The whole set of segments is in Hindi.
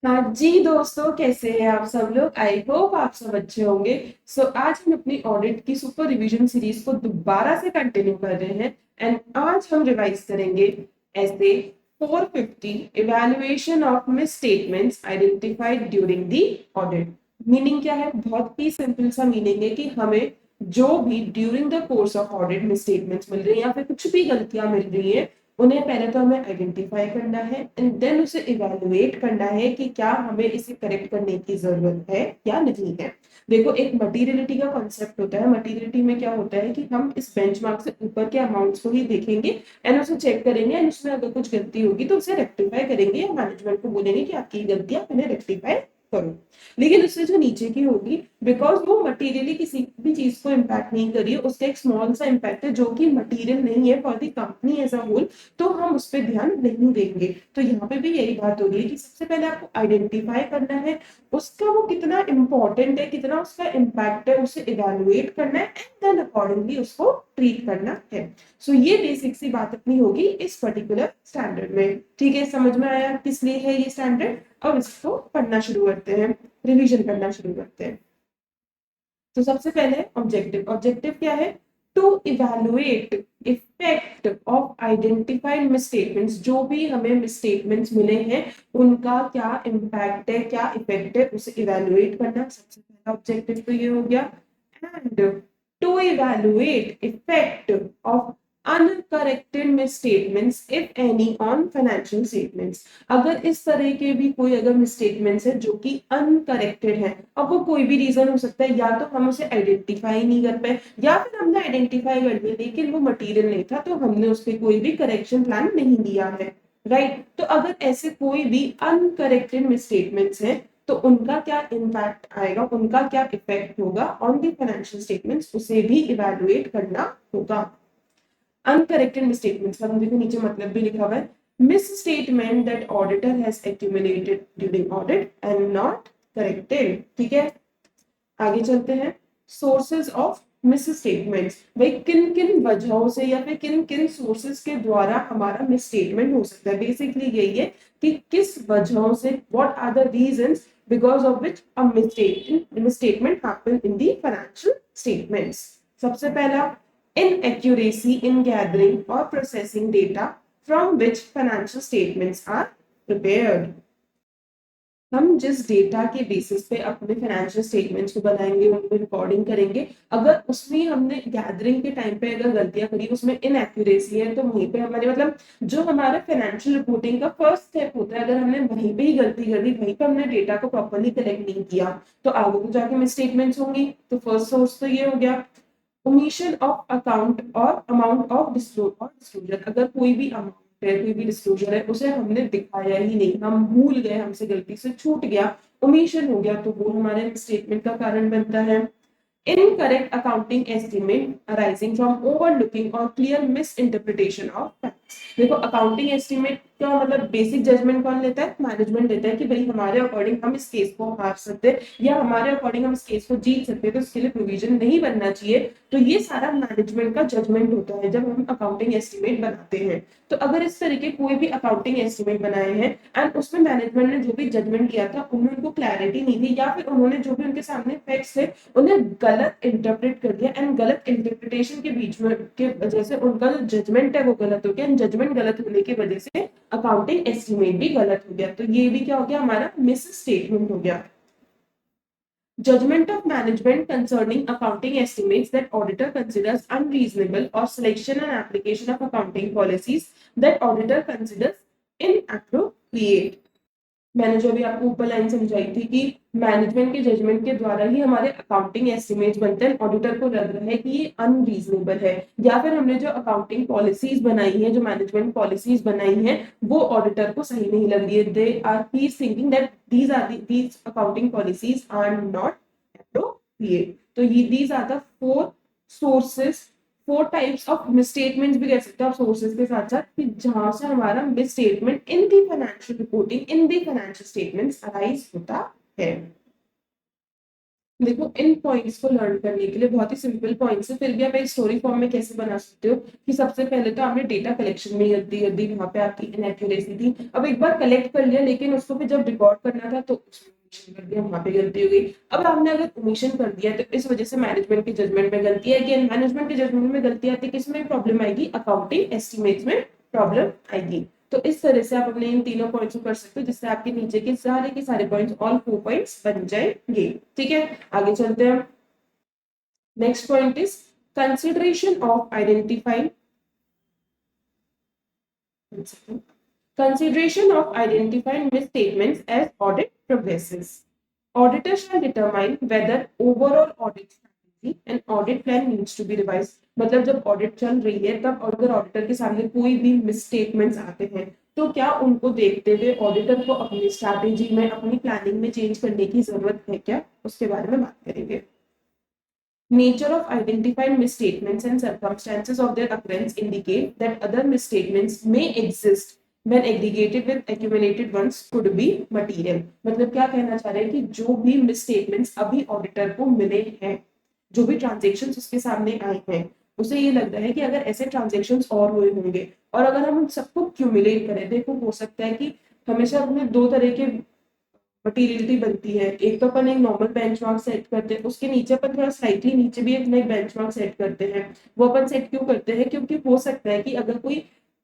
हाँ जी दोस्तों, कैसे हैं आप सब लोग। आई होप आप सब अच्छे होंगे। आज हम अपनी ऑडिट की सुपर रिवीजन सीरीज को दोबारा से कंटिन्यू कर रहे हैं। एंड आज हम रिवाइज करेंगे ऐसे 450 evaluation of miss statements identified during the audit. Meaning क्या है? बहुत ही सिंपल सा मीनिंग है कि हमें जो भी during the course of audit misstatements मिल रही है या फिर कुछ भी गलतियां मिल रही है, उन्हें पहले तो हमें आइडेंटिफाई करना है एंड देन उसे इवैल्यूएट करना है कि क्या हमें इसे करेक्ट करने की जरूरत है या नहीं है। देखो, एक मटीरियलिटी का कॉन्सेप्ट होता है। मटीरियलिटी में क्या होता है कि हम इस बेंचमार्क से ऊपर के अमाउंट्स को ही देखेंगे एंड उसे चेक करेंगे एंड उसमें अगर कुछ गलती होगी तो उसे रेक्टिफाई करेंगे या मैनेजमेंट को बोलेंगे कि आपकी गलतियां मैंने रेक्टिफाई करो। लेकिन उससे जो नीचे की होगी, बिकॉज वो मटीरियली किसी भी चीज को इम्पैक्ट नहीं कर रही है, उसका एक स्मॉल सा इम्पैक्ट है जो कि मटीरियल नहीं है for the company as a whole, तो हम उस पर ध्यान नहीं देंगे। तो यहाँ पे भी यही बात हो रही है कि सबसे पहले आपको आइडेंटिफाई करना है उसका वो कितना इंपॉर्टेंट है, कितना उसका इम्पैक्ट है, उसे इवेलुएट करना है एंड देन अकॉर्डिंगली उसको ट्रीट करना है। ये बेसिक सी बात अपनी होगी इस पर्टिकुलर स्टैंडर्ड में। ठीक है, समझ में आया किस लिए है ये स्टैंडर्ड। अब इसको पढ़ना शुरू करते हैं, रिवीजन करना शुरू करते हैं। तो सबसे पहले ऑब्जेक्टिव। ऑब्जेक्टिव क्या है? To evaluate effect of identified misstatements. जो भी हमें मिसस्टेटमेंट्स मिले हैं उनका क्या इम्पैक्ट है, क्या इफेक्ट है, उसे इवैल्यूएट करना सबसे पहला ऑब्जेक्टिव तो ये हो गया। And to evaluate effect of uncorrected misstatements if any on financial statements. अगर इस तरह के भी कोई अगर मिसस्टेटमेंट्स है जो कि अनकरेक्टेड है, अब वो कोई भी रीजन हो सकता है, या तो हम उसे आइडेंटिफाई नहीं कर पाए या फिर हमने आइडेंटिफाई कर लिया लेकिन वो मटेरियल नहीं था तो हमने उस पर कोई भी करेक्शन प्लान नहीं दिया है। राइट, तो अगर ऐसे कोई भी अनकरेक्टेड मिसस्टेटमेंट्स हैं तो उनका क्या इम्पैक्ट आएगा, उनका क्या इफेक्ट होगा ऑन द फाइनेंशियल स्टेटमेंट्स, उसे भी इवैल्यूएट करना होगा। अनकरेक्टेड मिसस्टेटमेंट्स का देखो नीचे मतलब भी लिखा हुआ है। Misstatement that auditor has accumulated during audit and not corrected. ठीक है, आगे चलते हैं। सोर्सेज ऑफ मिसस्टेटमेंट्स, भाई किन किन वजहों से या फिर किन किन सोर्सेज के द्वारा हमारा मिसस्टेटमेंट हो सकता है। बेसिकली यही है कि किस वजहों से, what are the reasons because of which a misstatement happen in the financial statements. सबसे पहला, inaccuracy in gathering or processing data from which financial statements are prepared। हम जिस डेटा के बेसिस पे अपने फाइनेंशियल स्टेटमेंट्स को बनाएंगे, उनको रिकॉर्डिंग करेंगे, अगर उसमें हमने गैदरिंग के टाइम पे अगर गलतियां करी, उसमें इनएक्यूरेसी है, तो वहीं पे हमारे मतलब जो हमारा फाइनेंशियल रिपोर्टिंग का फर्स्ट स्टेप होता है, अगर हमने वहीं पे ही गलती कर दी, वहीं पे हमने डेटा को प्रॉपरली कलेक्ट नहीं किया, तो आगे तो जाके मिसस्टेटमेंट्स होंगी। तो फर्स्ट सोर्स तो ये हो गया। ओमिशन ऑफ अकाउंट और अमाउंट ऑफ डिस्क्लोजर, अगर कोई भी अमाउंट है, कोई भी डिस्क्लोजर है, उसे हमने दिखाया ही नहीं, हम भूल गए, हमसे गलती से छूट गया, ओमिशन हो गया, तो वो हमारे स्टेटमेंट का कारण बनता है। Incorrect accounting estimate arising from overlooking or clear misinterpretation of facts। देखो, अकाउंटिंग एस्टिमेट का मतलब बेसिक जजमेंट कौन लेता है? मैनेजमेंट लेता है कि भाई हमारे अकॉर्डिंग हम इस केस को हार सकते हैं या हमारे अकॉर्डिंग हम इस केस को जीत सकते हैं, तो इसके लिए प्रोविजन नहीं बनना चाहिए। तो ये सारा मैनेजमेंट का जजमेंट होता है जब हम अकाउंटिंग एस्टिमेट बनाते हैं। तो अगर इस तरीके कोई भी अकाउंटिंग एस्टिमेट बनाए हैं एंड उसमें मैनेजमेंट ने जो भी जजमेंट किया था उनमें उनको क्लैरिटी नहीं थी, या फिर उन्होंने जो भी उनके सामने फैक्ट्स थे उन्हें गलत इंटरप्रेट कर दिया एंड गलत इंटरप्रिटेशन के बीच में के वजह से उनका जो जजमेंट है वो गलत हो गया, एंड जजमेंट गलत होने की वजह से अकाउंटिंग एस्टिमेट भी गलत हो गया, तो ये भी क्या हो गया? हमारा मिस स्टेटमेंट हो गया। Judgment of management concerning accounting estimates that auditor considers unreasonable or selection and application of accounting policies that auditor considers inappropriate। मैंने जो भी आपको ऊपर लाइन समझाई थी कि मैनेजमेंट के जजमेंट के द्वारा ही हमारे अकाउंटिंग एस्टिमेट्स बनते हैं, ऑडिटर को लग रहा है कि ये अनरीजनेबल है, या फिर हमने जो अकाउंटिंग पॉलिसीज बनाई है, जो मैनेजमेंट पॉलिसीज बनाई हैं, वो ऑडिटर को सही नहीं लग रही है। They are he is thinking that these accounting policies are not appropriate. तो ये these are the four sources, four types of misstatements भी कह सकते हो आप सोर्सेज के साथ साथ, कि जहां से हमारा misstatement in the financial reporting, in the financial statements arise होता है। देखो इन पॉइंट्स को लर्न करने के लिए बहुत ही सिंपल पॉइंट्स है, फिर भी आप एक स्टोरी फॉर्म में कैसे बना सकते हो कि सबसे पहले तो आपने डेटा कलेक्शन में गलती कर दी, वहां पे आपकी इनएक्यूरेसी थी। अब एक बार कलेक्ट कर लिया लेकिन उसको फिर जब रिकॉर्ड करना था तो उसमें omission कर दिया, वहां पे गलती हो गई। अब आपने अगर ओमिशन कर दिया तो इस वजह से मैनेजमेंट के जजमेंट में गलती आएगी, मैनेजमेंट के जजमेंट में गलती आती है किसमें प्रॉब्लम आएगी, अकाउंटिंग एस्टिमेट्स में प्रॉब्लम आएगी। तो इस तरह से आप अपने इन तीनों पॉइंट्स को कर सकते हो जिससे आपके नीचे के सारे पॉइंट्स ऑल 4 पॉइंट्स बन जाएंगे। ठीक है, आगे चलते हैं। Next point is consideration of identifying consideration of identifying misstatements as audit progresses. Auditor shall determine whether overall audit strategy and audit plan needs to be revised. मतलब जब ऑडिट चल रही है तब अगर ऑडिटर के सामने कोई भी मिसस्टेटमेंट्स आते हैं तो क्या उनको देखते हुए ऑडिटर को अपनी स्ट्रैटेजी में अपनी प्लानिंग में चेंज करने की जरूरत है क्या, उसके बारे में बात करेंगे। Nature of identified misstatements and circumstances of their occurrence indicate that other misstatements may exist when aggregated with accumulated ones could be material। मतलब क्या कहना चाह रहे हैं कि जो भी misstatements अभी ऑडिटर को मिले हैं, जो भी ट्रांजेक्शन्स उसके सामने आए हैं, उसे ये लग रहा है कि अगर ऐसे ट्रांजेक्शन्स और हुए होंगे और अगर हम उन सबको क्यूमुलेट करें, देखो हो सकता है कि हमेशा अपने दो तरह के मटीरियलिटी बनती है। एक तो अपन एक नॉर्मल बेंचमार्क सेट करते हैं, उसके नीचे अपन थोड़ा स्लाइटली नीचे भी अपना एक बेंचमार्क सेट करते हैं। वो अपन सेट क्यों करते हैं, क्योंकि हो सकता है कि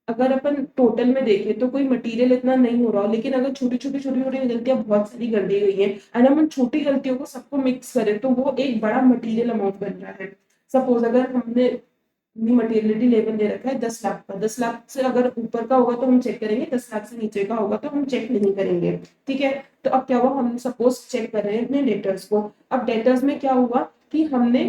अगर अपन टोटल में देखें तो कोई मटेरियल इतना नहीं हो रहा हो, लेकिन अगर छोटी छोटी गलतियां बहुत सारी कर दी गई हैं एंड हम उन छोटी गलतियों को सबको मिक्स करें तो वो एक बड़ा मटेरियल अमाउंट बन रहा है। सपोज अगर हमने मटेरियलिटी लेवल दे रखा है 10 लाख का, 10 लाख से अगर ऊपर का होगा तो हम चेक करेंगे, 10 लाख से नीचे का होगा तो हम चेक नहीं करेंगे। ठीक है, तो अब क्या हुआ, हम सपोज चेक कर रहे हैं अपने डेटर्स को। अब डेटर्स में क्या हुआ कि हमने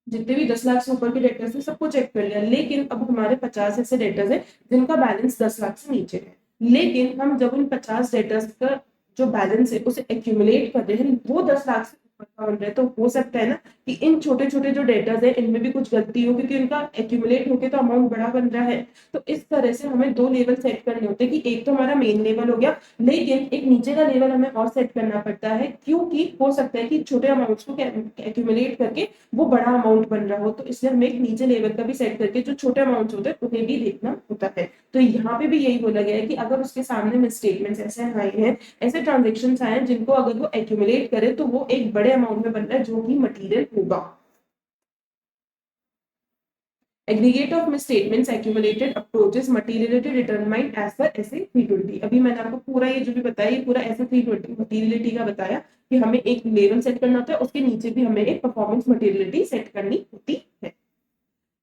जितने भी 10 लाख से ऊपर के डेटर्स थे सबको चेक कर लिया, लेकिन अब हमारे 50 ऐसे डेटर्स हैं जिनका बैलेंस 10 लाख से नीचे है। लेकिन हम जब उन 50 डेटर्स का जो बैलेंस है उसे एक्यूमुलेट कर रहे हैं वो 10 लाख से ऊपर का बन रहा है, तो हो सकता है ना कि इन छोटे छोटे जो डेटर्स है इनमें भी कुछ गलती हो, क्योंकि इनका एक्यूमुलेट होके तो अमाउंट बड़ा बन रहा है। तो इस तरह से हमें दो लेवल सेट करने होते हैं कि एक तो हमारा मेन लेवल हो गया, लेकिन एक नीचे का लेवल हमें और सेट करना पड़ता है, क्योंकि हो सकता है कि छोटे अमाउंट्स को एक्यूमुलेट करके वो बड़ा अमाउंट बन रहा हो, तो इसलिए हमें एक नीचे लेवल का भी सेट करके जो छोटे अमाउंट्स होते हैं उन्हें भी देखना होता है। तो यहाँ पे भी यही बोला गया है कि अगर उसके सामने मिसस्टेटमेंट्स ऐसे आए हैं, ऐसे ट्रांजेक्शन आए हैं जिनको अगर वो एक्यूमुलेट करे तो वो एक बड़े अमाउंट में बन रहा है जो कि मटीरियल होगा। Aggregate of misstatements accumulated approaches materiality determined as per essay 320। अभी मैंने आपको पूरा ये जो भी बताया ये पूरा essay 320 materiality का बताया कि हमें एक लेवल सेट करना होता है, उसके नीचे भी हमें एक परफॉर्मेंस materiality सेट करनी होती है।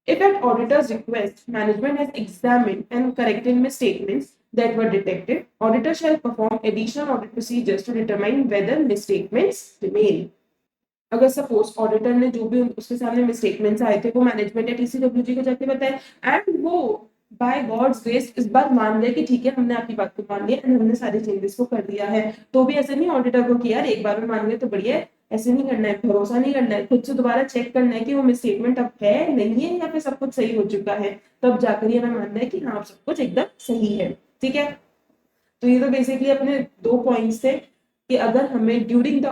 If at auditor's request management has examined and corrected misstatements that were detected, auditor shall perform additional audit procedures to determine whether misstatements remain। अगर सपोज ऑडिटर ने जो भी उसके सामने मिस्टेटमेंट्स आए थे वो मैनेजमेंट या टीसीडब्ल्यूजी को जाके बताए एंड वो बाय गॉड्स ग्रेस इस बात मान ले कि ठीक है हमने आपकी बात को मान लिया एंड हमने सारे चेंजेस को कर दिया है, तो भी ऐसे नहीं ऑडिटर को कि यार एक बार में मान गए तो बढ़िया है, ऐसे नहीं करना है, भरोसा नहीं करना है, खुद से दोबारा चेक करना है कि वो मिसस्टेटमेंट अब है नहीं है या फिर सब कुछ सही हो चुका है, तब जाकर ये हमें मानना है कि हाँ सब कुछ एकदम सही है। ठीक है, तो ये तो बेसिकली अपने दो पॉइंट्स थे कि अगर हमें during the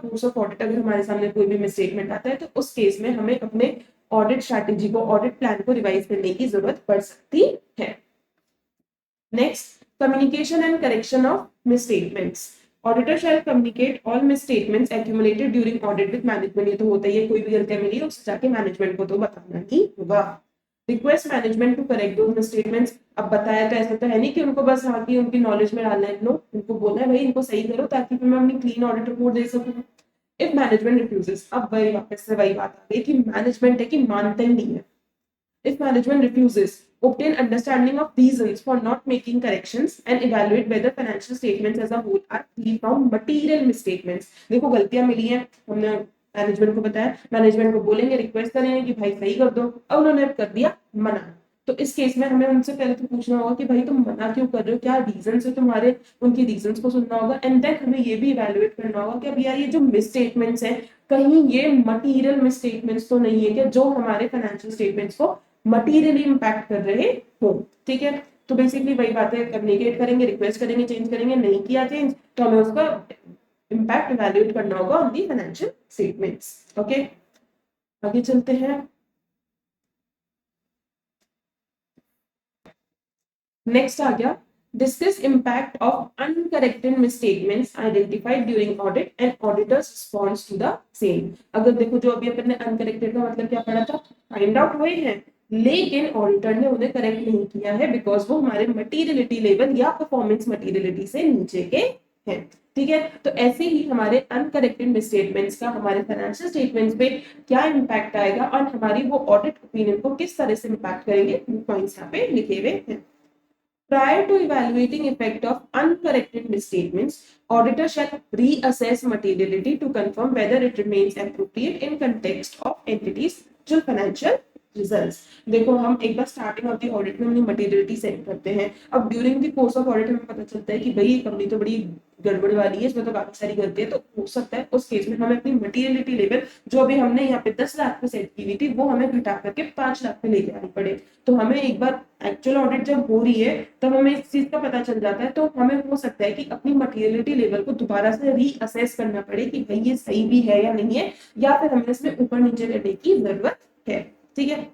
course of audit अगर हमारे सामने कोई भी मिसस्टेटमेंट आता है तो उस केस में हमें अपने ऑडिट स्ट्रैटेजी को ऑडिट प्लान को रिवाइज करने की जरूरत पड़ सकती है। Next, communication and correction of misstatements. Auditor shall communicate all misstatements accumulated during audit with management. ये तो होता ही है, कोई भी गलतियां मिली उससे जाके मैनेजमेंट को तो बताना ही होगा। Request management to correct those misstatements. अब बताया तो ऐसा तो है नहीं कि उनको बस हाँ की उनकी नॉलेज में डालना है, नो, उनको बोलना है भाई इनको सही करो ताकि मैं अपनी क्लीन ऑडिट रिपोर्ट दे सकूं। इफ मैनेजमेंट रिफ्यूजेस, अब वही वापस से वही बात आ गई कि मैनेजमेंट है कि मानता ही नहीं है। If management refuses, obtain understanding of reasons for not making corrections and evaluate whether financial statements as a whole are free from material misstatements। देखो गलतियां मिली हैं, हमने मैनेजमेंट को बताया, मैनेजमेंट को बोलेंगे रिक्वेस्ट करेंगे कि भाई सही कर दो, अब उन्होंने कर दिया मना, तो इस केस में हमें उनसे पहले तो पूछना होगा कि भाई तुम मना क्यों कर रहे हो, क्या रीजन है तुम्हारे, उनकी रीजंस को सुनना होगा एंड देन हमें ये भी इवेलुएट करना होगा कि अब यार ये जो मिसस्टेटमेंट्स हैं कहीं ये मटीरियल मिसस्टेटमेंट्स तो नहीं है क्या जो हमारे फाइनेंशियल स्टेटमेंट्स को मटीरियली इंपैक्ट कर रहे हो। ठीक है, तो बेसिकली वही बातें कम्युनिकेट करेंगे, रिक्वेस्ट करेंगे, चेंज करेंगे, नहीं किया चेंज तो हमें उसका इम्पैक्ट इवैल्यूएट करना होगा on the financial statements. Okay, आगे चलते हैं। नेक्स्ट आ गया, discuss impact of uncorrected misstatements identified during audit and auditors response to the same. अगर देखो जो अभी अपन ने अनकरेक्टेड का मतलब क्या पढ़ा था, फाइंड आउट हुए हैं लेकिन ऑडिटर ने उन्हें करेक्ट नहीं किया है बिकॉज वो हमारे मटीरियलिटी लेवल या परफॉर्मेंस मटीरियलिटी से नीचे के हैं। ठीक है, तो ऐसे ही हमारे अनकरेक्टेड मिसस्टेटमेंट्स का हमारे फाइनेंशियल स्टेटमेंट्स पे क्या इम्पैक्ट आएगा और हमारी वो ऑडिट ओपिनियन को किस तरह से इम्पैक्ट करेंगे, पॉइंट्स यहाँ पे लिखे हुए हैं। Prior to evaluating effect of uncorrected misstatements, auditor shall reassess materiality to confirm whether it remains appropriate in context of entity's actual financial results। देखो हम एक बार स्टार्टिंग ऑफ द ऑडिट में अपनी मटेरियलिटी सेट करते हैं। अब during the course of audit हमें पता चलता है कि भाई कंपनी तो बड़ी गड़बड़ वाली है, इसमें तो काफी सारी गलती है, तो हो सकता है उस केस में हमें अपनी मटेरियलिटी लेवल जो अभी हमने यहाँ पे 10 लाख पे सेट की हुई थी वो हमें घटा करके 5 लाख पे लेके आनी पड़े। तो हमें एक बार एक्चुअल ऑडिट जब हो रही है तब हमें इस चीज का पता चल जाता है, तो हमें हो सकता है कि अपनी मटेरियलिटी लेवल को दोबारा से रीअसेस करना पड़े कि भाई ये सही भी है या नहीं है, या फिर हमें इसमें ऊपर नीचे करने की जरूरत है। ठीक है,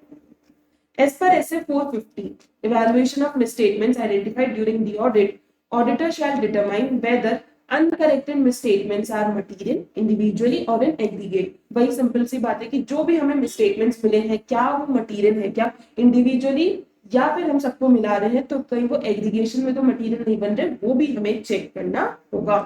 as per SA 450, evaluation of misstatements identified during the audit, auditor shall determine whether uncorrected misstatements are material individually or in aggregate। वही सिंपल सी बात है कि जो भी हमें misstatements मिले हैं क्या वो material है, क्या individually या फिर हम सबको मिला रहे हैं, तो कहीं वो एग्रीगेशन में तो मटेरियल नहीं बन रहे, वो भी हमें चेक करना होगा।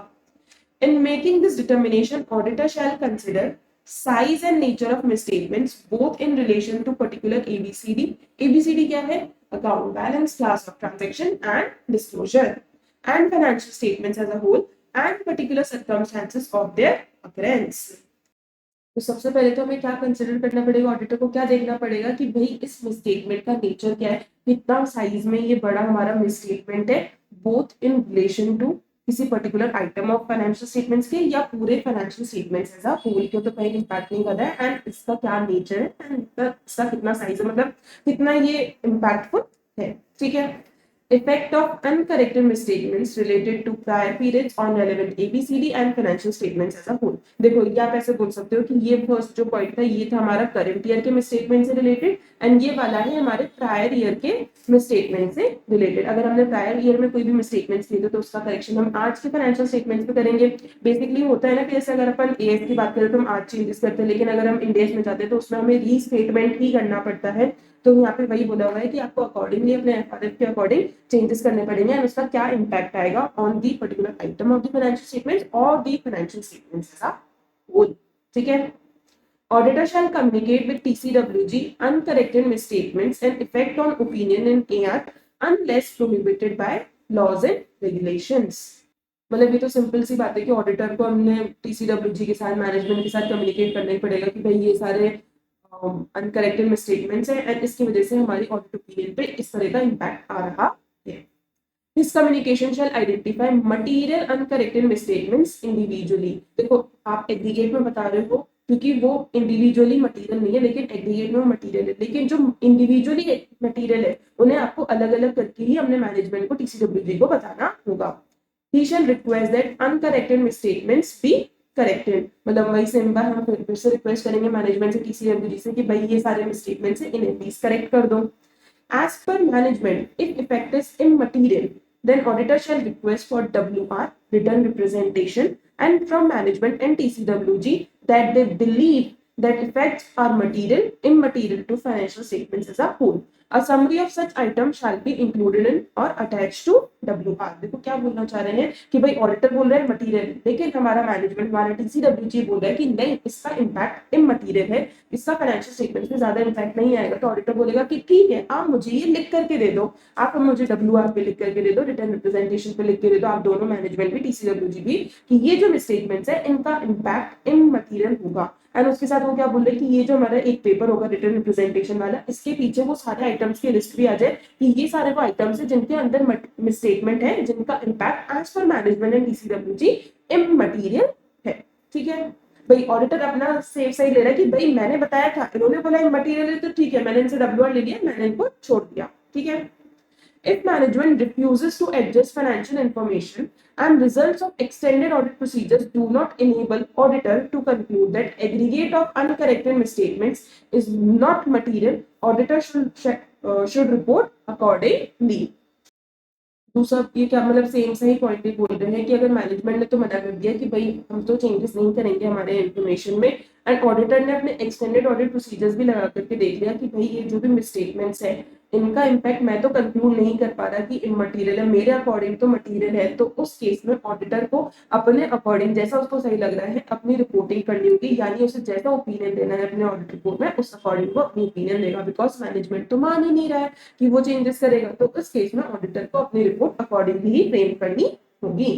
In making this determination, auditor shall consider size and nature of misstatements both in relation to particular ABCD। ABCD क्या है? Account balance, class of transaction and disclosure, and financial statements as a whole and particular circumstances of their occurrence। तो सबसे पहले तो हमें क्या कंसिडर करना पड़ेगा, ऑडिटर को क्या देखना पड़ेगा कि भाई इस मिसस्टेटमेंट का नेचर क्या है, कितना साइज में ये बड़ा हमारा मिसस्टेटमेंट है, बोथ इन रिलेशन टू किसी particular item of financial statements के या पूरे financial statements as a whole के, तो कहीं इम्पैक्ट नहीं कर रहा है, एंड इसका क्या नेचर है एंड इसका कितना साइज है, मतलब कितना ये इम्पैक्टफुल है। ठीक है, effect of uncorrected misstatements related to prior periods on relevant ABCD and financial statements as a whole। देखो ये आप ऐसे बोल सकते हो कि ये फर्स्ट जो पॉइंट था ये था हमारा करंट ईयर के मिसस्टेटमेंट से रिलेटेड, एंड ये वाला है हमारे प्रायर ईयर के मिसस्टेटमेंट से रिलेटेड। अगर हमने प्रायर ईयर में कोई भी मिसस्टेटमेंट्स लिए तो उसका करेक्शन हम आज के फाइनेंशियल स्टेटमेंट्स पे करेंगे। बेसिकली होता है ना कि जैसे अगर अपन एएस की बात करें तो हम आज चेंजेस करते हैं, लेकिन अगर हम इंडेस में जाते हैं तो उसमें हमें रीस्टेटमेंट ही करना पड़ता है। तो यहाँ पे वही बोला हुआ है कि आपको अकॉर्डिंगली अपने एफआरएफ के अकॉर्डिंग चेंजेस करने पड़ेंगे एंड उसका क्या इम्पैक्ट आएगा on the particular item of the financial statements और the financial statements as a whole. ठीक है, auditor shall communicate with TCWG uncorrected misstatements and effect on opinion in AR unless prohibited by laws and regulations। मतलब ये तो सिंपल सी बात है कि ऑडिटर को हमने टीसीडब्ल्यूजी के साथ मैनेजमेंट के साथ कम्युनिकेट करना ही पड़ेगा कि भाई ये सारे अनकरेक्टेड मिसस्टेटमेंट्स हैं एंड इसकी वजह से हमारी ऑडिट ओपिनियन पे इस तरह का इम्पैक्ट आ रहा है। This communication shall identify material uncorrected misstatements individually। देखो आप एग्रीगेट में बता रहे हो क्योंकि वो इंडिविजुअली मटेरियल नहीं है, लेकिन एग्रीगेट में मटेरियल है, लेकिन जो इंडिविजुअली मटेरियल है उन्हें आपको अलग अलग करके ही अपने मैनेजमेंट को टीसीडब्ल्यूजी को बताना होगा। He shall request that uncorrected misstatements be corrected। मतलब वही से एक बार हम फिर से रिक्वेस्ट करेंगे मैनेजमेंट से टीसीडब्ल्यूजी से कि भाई ये सारे मिसस्टेटमेंट्स हैं इन्हें प्लीज करेक्ट कर दो। As per management, if effect is immaterial, then auditor shall request for WR written representation and from management and TCWG that they believe that effects are immaterial to financial statements as a whole। A summary of such items shall be included in or attached to WR। देखो क्या बोलना चाह रहे हैं कि भाई ऑडिटर बोल रहा है मटीरियल, लेकिन हमारा मैनेजमेंट हमारा TCWG बोल रहा है कि नहीं इसका इम्पैक्ट इमटीरियल है, इसका फाइनेंशियल स्टेटमेंट में ज्यादा इम्पैक्ट नहीं आएगा। तो ऑडिटर बोलेगा कि ठीक है आप मुझे ये लिख करके दे दो, आप मुझे WR पे लिख करके दे दो, रिटर्न रिप्रेजेंटेशन पे लिख के दे दो, आप दोनों मैनेजमेंट भी TCWG भी, कि ये जो मिसस्टेटमेंट्स है इनका इम्पैक्ट इमटीरियल होगा। एंड उसके साथ वो क्या बोल रहे हैं कि ये जो हमारा एक पेपर होगा रिटर्न रिप्रेजेंटेशन वाला, इसके पीछे वो सारे आइटम्स की लिस्ट भी आ जाए कि ये सारे वो आइटम्स है जिनके अंदर मिसस्टेटमेंट है जिनका impact as per management and TCWG immaterial है। ठीक है, भाई ऑडिटर अपना सेफ सही ले रहा है कि भाई मैंने बताया था, इन्होंने बोला इमटीरियल है तो ठीक है मैंने इनसे WR ले लिया, मैंने इनको छोड़ दिया। ठीक है, If management refuses to adjust financial information and results of extended audit procedures do not enable auditor to conclude that aggregate of uncorrected misstatements is not material, auditor should report accordingly. दूसरा ये क्या मतलब सेम सही पॉइंट भी बोल रहे हैं कि अगर मैनेजमेंट ने तो मना कर दिया कि भाई हम तो चेंजेस नहीं करेंगे हमारे इंफॉर्मेशन में, एंड ऑडिटर ने अपने एक्सटेंडेड ऑडिट प्रोसीजर्स भी लगा करके देख लिया कि भाई ये जो भी मिसस्टेटमेंट्स है इनका इम्पैक्ट मैं तो कंक्लूड नहीं कर पा रहा कि इमटेरियल है, मेरे अकॉर्डिंग तो मटेरियल है, तो उस केस में ऑडिटर को अपने अकॉर्डिंग जैसा उसको सही लग रहा है अपनी रिपोर्टिंग करनी होगी, यानी उसे जैसा ओपिनियन देना है अपने ऑडिट रिपोर्ट में उस अकॉर्डिंग वो अपनी ओपिनियन देगा, बिकॉज मैनेजमेंट तो मान ही नहीं रहा है कि वो चेंजेस करेगा, तो इस केस में ऑडिटर को अपनी रिपोर्ट अकॉर्डिंगली ही फ्रेम करनी होगी।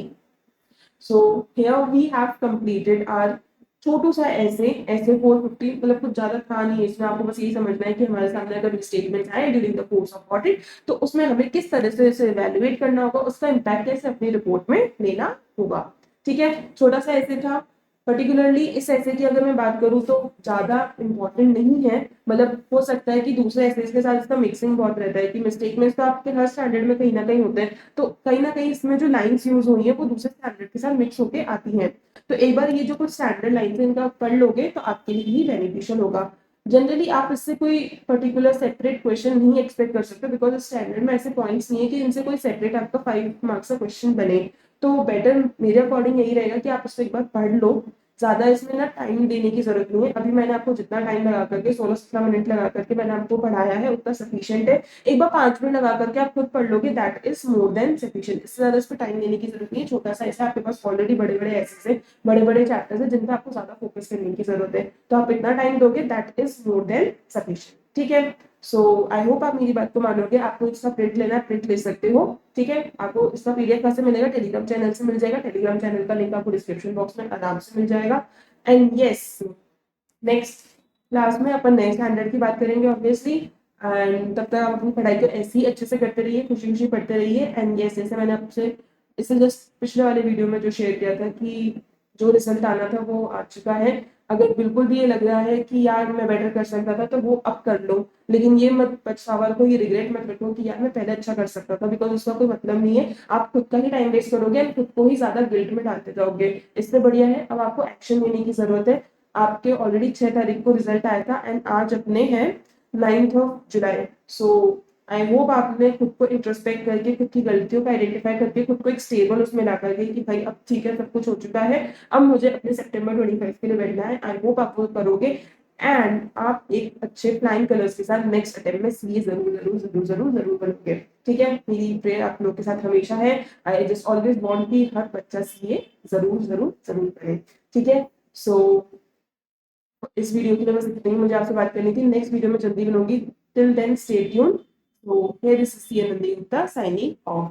So here we have completed our छोटू सा ऐसे ऐसे 450, मतलब कुछ ज्यादा था नहीं इसमें, आपको बस यही समझना है कि हमारे सामने अगर स्टेटमेंट आए during the course of audit तो उसमें हमें किस तरह से इसे इवैल्यूएट करना होगा, उसका इम्पैक्ट कैसे अपनी रिपोर्ट में लेना होगा। ठीक है, छोटा सा ऐसे था। पर्टिकुलरली इस ऐसे की अगर मैं बात करूं तो ज्यादा इंपॉर्टेंट नहीं है, मतलब हो सकता है कि दूसरे ऐसे के साथ इसका मिक्सिंग बहुत रहता है कि मिस्टेटमेंट्स तो आपके हर स्टैंडर्ड में कहीं ना कहीं होते हैं, तो कहीं ना कहीं इसमें जो लाइंस यूज हुई है वो दूसरे स्टैंडर्ड के साथ मिक्स होके आती हैं, तो एक बार ये जो कुछ स्टैंडर्ड लाइन है इनका पढ़ लोगे तो आपके लिए ही बेनिफिशियल होगा। जनरली आप इससे कोई पर्टिकुलर सेपरेट क्वेश्चन नहीं एक्सपेक्ट कर सकते, बिकॉज स्टैंडर्ड में ऐसे पॉइंट्स नहीं है कि इनसे कोई सेपरेट आपका 5 मार्क्स का क्वेश्चन बने, तो बेटर मेरे अकॉर्डिंग यही रहेगा कि आप उससे एक बार पढ़ लो, ज्यादा इसमें ना टाइम देने की जरूरत नहीं है। अभी मैंने आपको जितना टाइम लगा करके 16-17 मिनट लगा करके मैंने आपको पढ़ाया है उतना सफिशियंट है, एक बार 5 मिनट लगा करके आप खुद पढ़ लोगे, that is more than sufficient. इससे ज्यादा इस पर टाइम देने की जरूरत नहीं है, छोटा सा ऐसा आपके पास ऑलरेडी बड़े बड़े ऐसे है, बड़े बड़े चैप्टर्स है जिन पर आपको ज्यादा फोकस करने की जरूरत है, तो आप इतना टाइम दोगे that is more than sufficient. ठीक है, सो आई होप आप मेरी बात को मानोगे। आपको इसका प्रिंट लेना है प्रिंट ले सकते हो, ठीक है। आपको इसका पीडीएफ कहाँ से मिलेगा, टेलीग्राम चैनल से मिल जाएगा, टेलीग्राम चैनल का लिंक आपको डिस्क्रिप्शन बॉक्स में आराम से मिल जाएगा। एंड यस, नेक्स्ट क्लास में अपन नए स्टैंडर्ड की बात करेंगे ऑब्वियसली, एंड तब तक आप अपनी पढ़ाई को ऐसे ही अच्छे से करते रहिए, खुशी खुशी पढ़ते रहिए। एंड यस, जैसे मैंने आपसे इससे जस्ट पिछले वाले वीडियो में जो शेयर किया था कि जो रिजल्ट आना था वो आ चुका है, अगर बिल्कुल भी ये लग रहा है कि यार मैं बेटर कर सकता था तो वो अब कर लो, लेकिन ये मत पछतावा रखो, ये रिग्रेट मत रखो कि यार मैं पहले अच्छा कर सकता था, बिकॉज उसका कोई मतलब नहीं है, आप खुद का ही टाइम वेस्ट करोगे और खुद को ही ज्यादा गिल्ट में डालते जाओगे। इससे बढ़िया है अब आपको एक्शन लेने की जरूरत है। आपके ऑलरेडी 6 तारीख को रिजल्ट आया था एंड आज अपने हैं 9 जुलाई, सो आई होप आपने खुद को इंट्रोस्पेक्ट करके खुद की गलतियों को आइडेंटिफाई करके खुद को एक स्टेबल उसमें ला करके कि भाई अब ठीक है सब कुछ हो चुका है, अब मुझे अपने सितंबर 25 के लिए बैठना है। आई होप आप वो करोगे एंड आप एक अच्छे फ्लाइंग कलर्स के साथ नेक्स्ट अटेम्प्ट में सीए जरूर जरूर जरूर जरूर जरूर बनोगे। ठीक है, मेरी प्रेयर आप लोग के साथ हमेशा है। आई जस्ट ऑलवेज वांट कि हर बच्चा सीए जरूर जरूर जरूर करे। ठीक है, सो इस वीडियो के लिए बस इतना ही मुझे आपसे बात करनी थी, नेक्स्ट वीडियो में जल्दी बनूंगी। Till then stay tuned. So here is CN Nandini Gupta signing off.